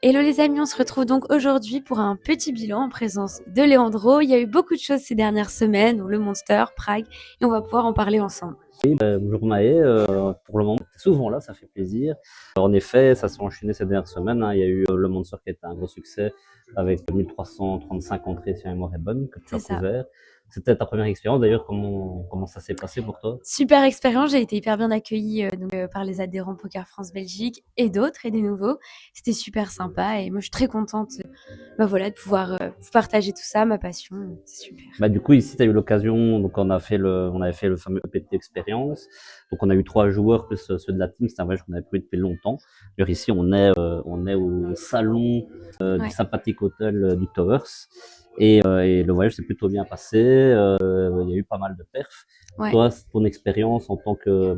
Hello les amis, on se retrouve donc aujourd'hui pour un petit bilan en présence de Leandro. Il y a eu beaucoup de choses ces dernières semaines, dont le Monster, Prague, et on va pouvoir en parler ensemble. Oui, bonjour Maë, pour le moment, tu es souvent là, ça fait plaisir. En effet, ça s'est enchaîné ces dernières semaines, hein. Il y a eu le Monster qui a été un gros succès avec 1335 entrées, si ma mémoire est bonne, que tu C'est as ça. couvert. C'était ta première expérience d'ailleurs, comment ça s'est passé pour toi? Super expérience, j'ai été hyper bien accueillie par les adhérents Poker France Belgique et d'autres et des nouveaux. C'était super sympa et moi je suis très contente voilà, de pouvoir vous partager tout ça, ma passion, c'est super. Bah, du coup, ici, tu as eu l'occasion, donc on avait fait le fameux EPT Experience. Donc, on a eu 3 joueurs plus ceux de la team. C'est un voyage qu'on avait pris depuis longtemps. D'ailleurs, ici, on est au salon du Ouais. sympathique hôtel du Towers. Et le voyage s'est plutôt bien passé. Il y a eu pas mal de perfs. Ouais. Toi, ton expérience en tant que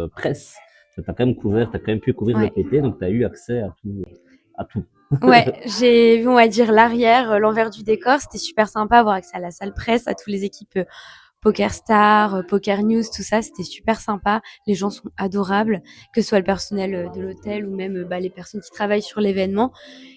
presse, tu as quand même couvert, t'as quand même pu couvrir Ouais. l'EPT, donc tu as eu accès à tout, à tout. Ouais, j'ai vu, on va dire, l'arrière, l'envers du décor. C'était super sympa, avoir accès à la salle presse, à toutes les équipes Poker Star, Poker News, tout ça. C'était super sympa. Les gens sont adorables, que ce soit le personnel de l'hôtel ou même les personnes qui travaillent sur l'événement.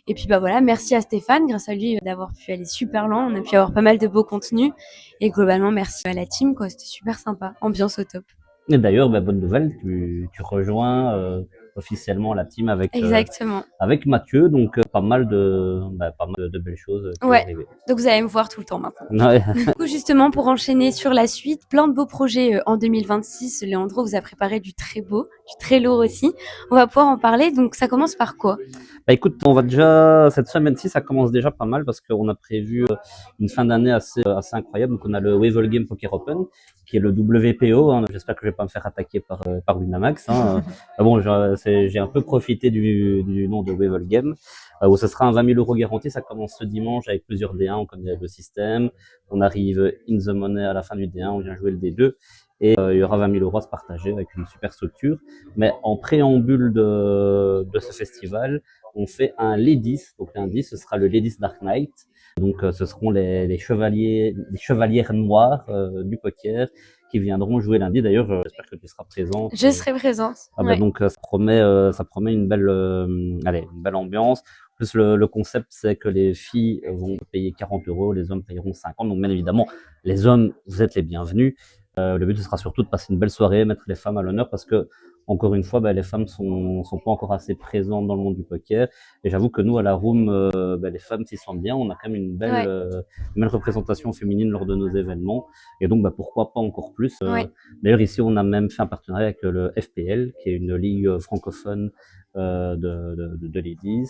Et puis voilà, merci à Stéphane, grâce à lui, d'avoir pu aller super loin. On a pu avoir pas mal de beaux contenus. Et globalement, merci à la team, quoi. C'était super sympa. Ambiance au top. Et d'ailleurs, bonne nouvelle, tu rejoins officiellement la team Exactement. avec Mathieu, donc pas mal de belles choses qui vont Ouais. arriver. Donc vous allez me voir tout le temps maintenant. Ouais. Du coup, justement, pour enchaîner sur la suite, plein de beaux projets en 2026. Leandro vous a préparé du très beau, du très lourd aussi. On va pouvoir en parler. Donc, ça commence par quoi? Bah écoute, on va déjà cette semaine-ci, ça commence déjà pas mal parce qu'on a prévu une fin d'année assez incroyable. Donc on a le Weevil Game Poker Open, qui est le WPO, hein. J'espère que je vais pas me faire attaquer par Winamax, hein. Bon, j'ai un peu profité du nom de Weevil Game, où ce sera un 20 000 € garanti. Ça commence ce dimanche avec plusieurs D1. On connaît le système. On arrive in the money à la fin du D1. On vient jouer le D2. Et il y aura 20 000 € à se partager avec une super structure. Mais en préambule de ce festival, on fait un Ladies. Donc l'indice, ce sera le Ladies Dark Knight. Donc ce seront les chevalières noires du poker qui viendront jouer lundi. D'ailleurs, j'espère que tu seras présente. Je serai présente. Ah bah Ouais. donc ça promet une belle ambiance. En plus le concept c'est que les filles vont payer 40 €, les hommes payeront 50. Donc bien évidemment, les hommes, vous êtes les bienvenus. Le but ce sera surtout de passer une belle soirée, mettre les femmes à l'honneur parce que encore une fois, les femmes sont pas encore assez présentes dans le monde du poker. Et j'avoue que nous à la room, les femmes s'y sentent bien. On a quand même Ouais. une belle représentation féminine lors de nos événements. Et donc pourquoi pas encore plus. Ouais. D'ailleurs, ici, on a même fait un partenariat avec le FPL, qui est une ligue francophone de ladies.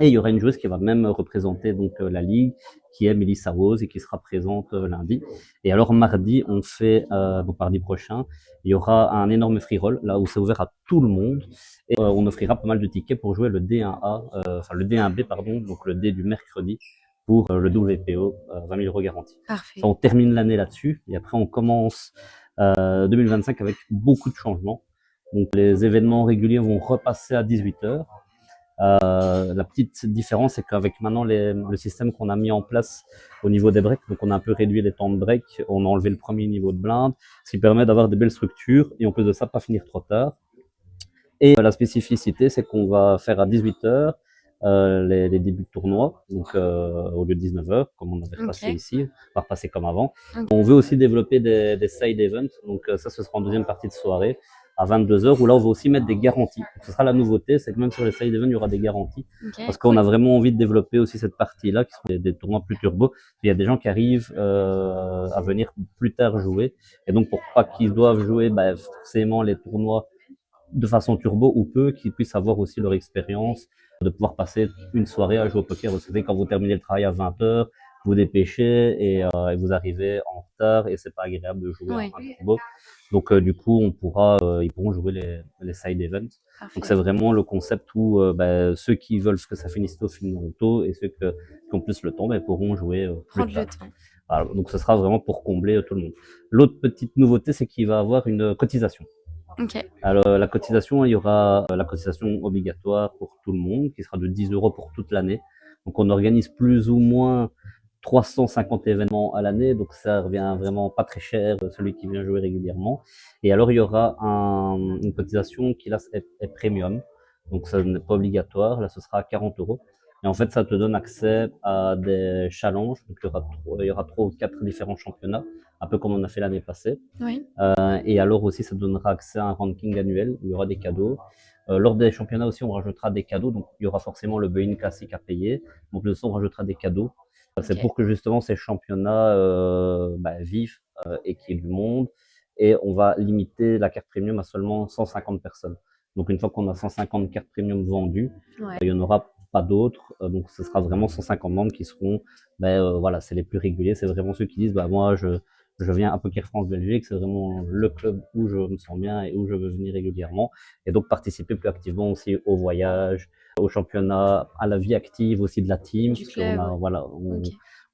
Et il y aura une joueuse qui va même représenter donc la ligue, qui est Melissa Rose et qui sera présente lundi. Et alors mardi, donc mardi prochain, il y aura un énorme free roll là où c'est ouvert à tout le monde et on offrira pas mal de tickets pour jouer le D1A, enfin le D1B pardon, donc le D du mercredi pour le WPO, 20 000 € garantis. Parfait. Ça, on termine l'année là-dessus et après on commence 2025 avec beaucoup de changements. Donc les événements réguliers vont repasser à 18h. La petite différence, c'est qu'avec maintenant le système qu'on a mis en place au niveau des breaks, donc on a un peu réduit les temps de break, on a enlevé le premier niveau de blinde, ce qui permet d'avoir des belles structures et en plus de ça, pas finir trop tard. Et la spécificité, c'est qu'on va faire à 18h les débuts de tournoi, donc au lieu de 19h, comme on avait repassé ici, on va repasser comme avant. Okay. On veut aussi développer des side events, donc ça, ce sera en deuxième partie de soirée à 22h, où là, on va aussi mettre des garanties. Donc, ce sera la nouveauté, c'est que même sur les side events, il y aura des garanties, parce qu'on a vraiment envie de développer aussi cette partie-là, qui sont des tournois plus turbo. Il y a des gens qui arrivent à venir plus tard jouer, et donc pour pas qu'ils doivent jouer forcément les tournois de façon turbo ou peu, qu'ils puissent avoir aussi leur expérience de pouvoir passer une soirée à jouer au poker. Vous savez, quand vous terminez le travail à 20h, vous dépêchez et vous arrivez en retard et c'est pas agréable de jouer un turbo. Donc du coup, ils pourront jouer les side events. Parfait. Donc c'est vraiment le concept où ceux qui veulent que ça finisse tôt finiront tôt et ceux qui ont plus le temps pourront jouer plus tard. Voilà, donc ce sera vraiment pour combler tout le monde. L'autre petite nouveauté, c'est qu'il va y avoir une cotisation. Okay. Alors la cotisation, il y aura la cotisation obligatoire pour tout le monde, qui sera de 10 € pour toute l'année. Donc on organise plus ou moins 350 événements à l'année, donc ça revient vraiment pas très cher, celui qui vient jouer régulièrement. Et alors il y aura une cotisation qui là est premium. Donc ça n'est pas obligatoire. Là, ce sera à 40 €. Et en fait, ça te donne accès à des challenges. Donc il y aura 3 ou 4 différents championnats, un peu comme on a fait l'année passée. Oui. Et alors aussi, ça donnera accès à un ranking annuel où il y aura des cadeaux. Lors des championnats aussi, on rajoutera des cadeaux. Donc il y aura forcément le buy-in classique à payer. En plus de ça, on rajoutera des cadeaux. C'est Ok. pour que justement ces championnats vivent et qu'il y ait du monde. Et on va limiter la carte premium à seulement 150 personnes. Donc une fois qu'on a 150 cartes premium vendues, Ouais. il n'y en aura pas d'autres. Donc ce sera vraiment 150 membres qui seront, voilà, c'est les plus réguliers. C'est vraiment ceux qui disent, bah moi je viens à Poker France Belgique, c'est vraiment le club où je me sens bien et où je veux venir régulièrement. Et donc participer plus activement aussi au voyage, au championnat, à la vie active aussi de la team, Du parce qu'on club, a, ouais. voilà, Ok.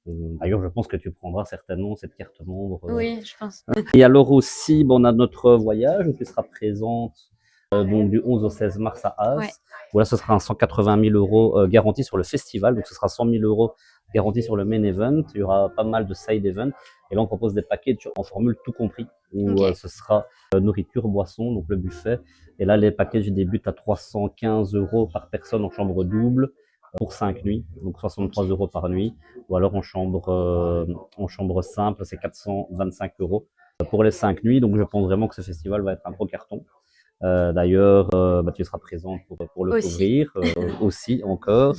d'ailleurs, je pense que tu prendras certainement cette carte membre. Oui, je pense. Et alors aussi, on a notre voyage qui sera présente donc du 11 au 16 mars à Ouais. As. Voilà, ce sera un 180 000 € garanti sur le festival, donc ce sera 100 000 € garanti sur le main event. Il y aura pas mal de side events. Et là, on propose des packages en formule tout compris, où Ok. ce sera nourriture, boisson, donc le buffet. Et là, les packages débutent à 315 € par personne en chambre double pour 5 nuits, donc 63 Ok. € par nuit. Ou alors en chambre simple, c'est 425 € pour les 5 nuits. Donc je pense vraiment que ce festival va être un gros carton. D'ailleurs, tu seras présent pour le Aussi. couvrir aussi encore.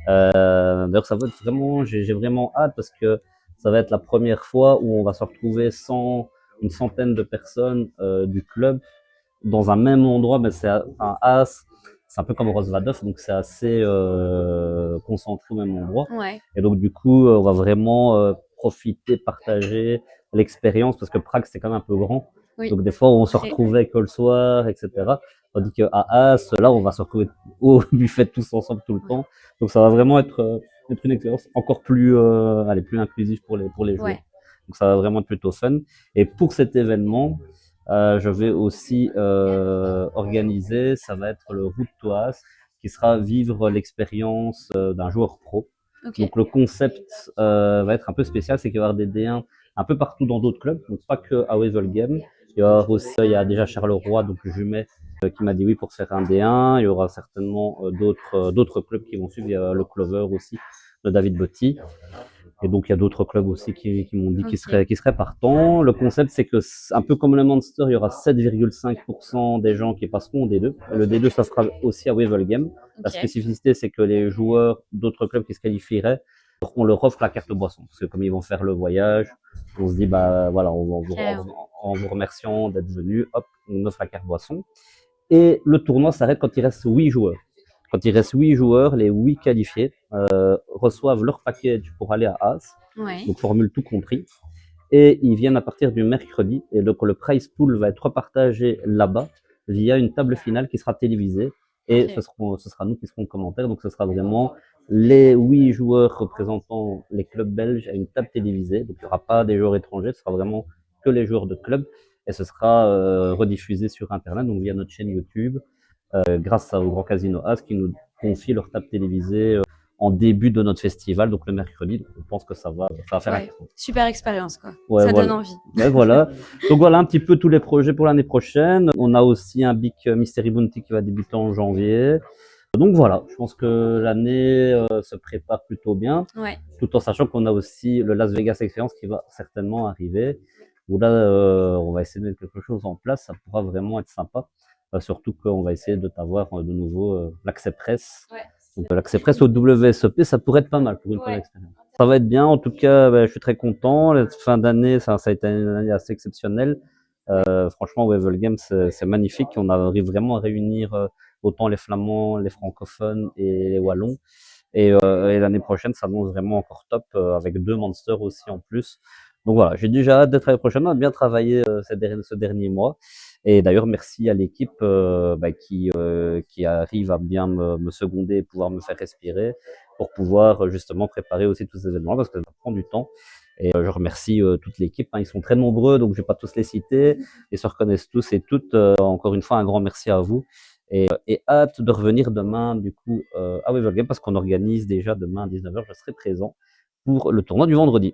D'ailleurs, ça va être vraiment, j'ai vraiment hâte parce que ça va être la première fois où on va se retrouver sans une centaine de personnes du club dans un même endroit, mais c'est un As, c'est un peu comme Rosvadov, donc c'est assez concentré au même endroit. Ouais. Et donc du coup, on va vraiment profiter, partager l'expérience, parce que Prague c'est quand même un peu grand. Oui. Donc des fois, on se Très. retrouvait que le soir, etc. Tandis qu'à As, là, on va se retrouver au buffet tous ensemble tout le Ouais. temps. Donc ça va vraiment être une expérience encore plus, plus inclusive pour les joueurs. Ouais. Donc ça va vraiment être plutôt fun. Et pour cet événement, je vais aussi organiser, ça va être le Route to As, qui sera vivre l'expérience d'un joueur pro. Ok. Donc le concept va être un peu spécial, c'est qu'il va y avoir des D1 un peu partout dans d'autres clubs, donc pas que à Wevelgem. Il y a déjà Charleroi, donc Jumet, qui m'a dit oui pour faire un D1. Il y aura certainement d'autres clubs qui vont suivre. Il y a le Clover aussi, de David Botti. Et donc, il y a d'autres clubs aussi qui m'ont dit Ok. qu'ils seraient partants. Le concept, c'est que, un peu comme le Monster, il y aura 7,5% des gens qui passeront au D2. Le D2, ça sera aussi à Wevelgem. La Ok. spécificité, c'est que les joueurs d'autres clubs qui se qualifieraient, on leur offre la carte boisson. Parce que comme ils vont faire le voyage, on se dit, bah voilà, Claire. en vous remerciant d'être venus, hop, on offre la carte boisson. Et le tournoi s'arrête quand il reste 8 joueurs. Quand il reste 8 joueurs, les 8 qualifiés reçoivent leur package pour aller à As, Ouais. donc formule tout compris, et ils viennent à partir du mercredi, et donc le prize pool va être repartagé là-bas via une table finale qui sera télévisée, et Ok. ce sera nous qui serons en commentaire, donc ce sera vraiment les 8 joueurs représentant les clubs belges à une table télévisée, donc il n'y aura pas des joueurs étrangers, ce sera vraiment que les joueurs de club, et ce sera rediffusé sur Internet, donc via notre chaîne YouTube, grâce au Grand Casino As qui nous confie leur table télévisée en début de notre festival, donc le mercredi. Donc on pense que ça va faire un Ouais. carton. Super expérience, quoi. Ouais, Ça donne voilà. envie. Ouais, voilà. Donc voilà un petit peu tous les projets pour l'année prochaine. On a aussi un Big Mystery Bounty qui va débuter en janvier. Donc voilà, je pense que l'année se prépare plutôt bien, Ouais. tout en sachant qu'on a aussi le Las Vegas Experience qui va certainement arriver. Où là, on va essayer de mettre quelque chose en place, ça pourra vraiment être sympa. Surtout qu'on va essayer de t'avoir de nouveau l'accès presse. Ouais. Donc l'accès presse au WSOP, ça pourrait être pas mal pour une première Ouais. expérience. Ça va être bien, en tout cas, je suis très content. La fin d'année, ça a été une année assez exceptionnelle. Franchement, Wevel Games, c'est magnifique. On arrive vraiment à réunir autant les Flamands, les francophones et les Wallons. Et l'année prochaine, ça annonce vraiment encore top, avec 2 monsters aussi en plus. Donc voilà, j'ai déjà hâte d'être l'année prochaine. On a bien travaillé ce dernier mois. Et d'ailleurs, merci à l'équipe qui arrive à bien me seconder et pouvoir me faire respirer pour pouvoir justement préparer aussi tous ces événements parce que ça prend du temps. Et je remercie toute l'équipe. Ils sont très nombreux, donc je vais pas tous les citer. Ils se reconnaissent tous et toutes. Encore une fois, un grand merci à vous. Et hâte de revenir demain, du coup, à Wevelgem parce qu'on organise déjà demain à 19h, je serai présent pour le tournoi du vendredi.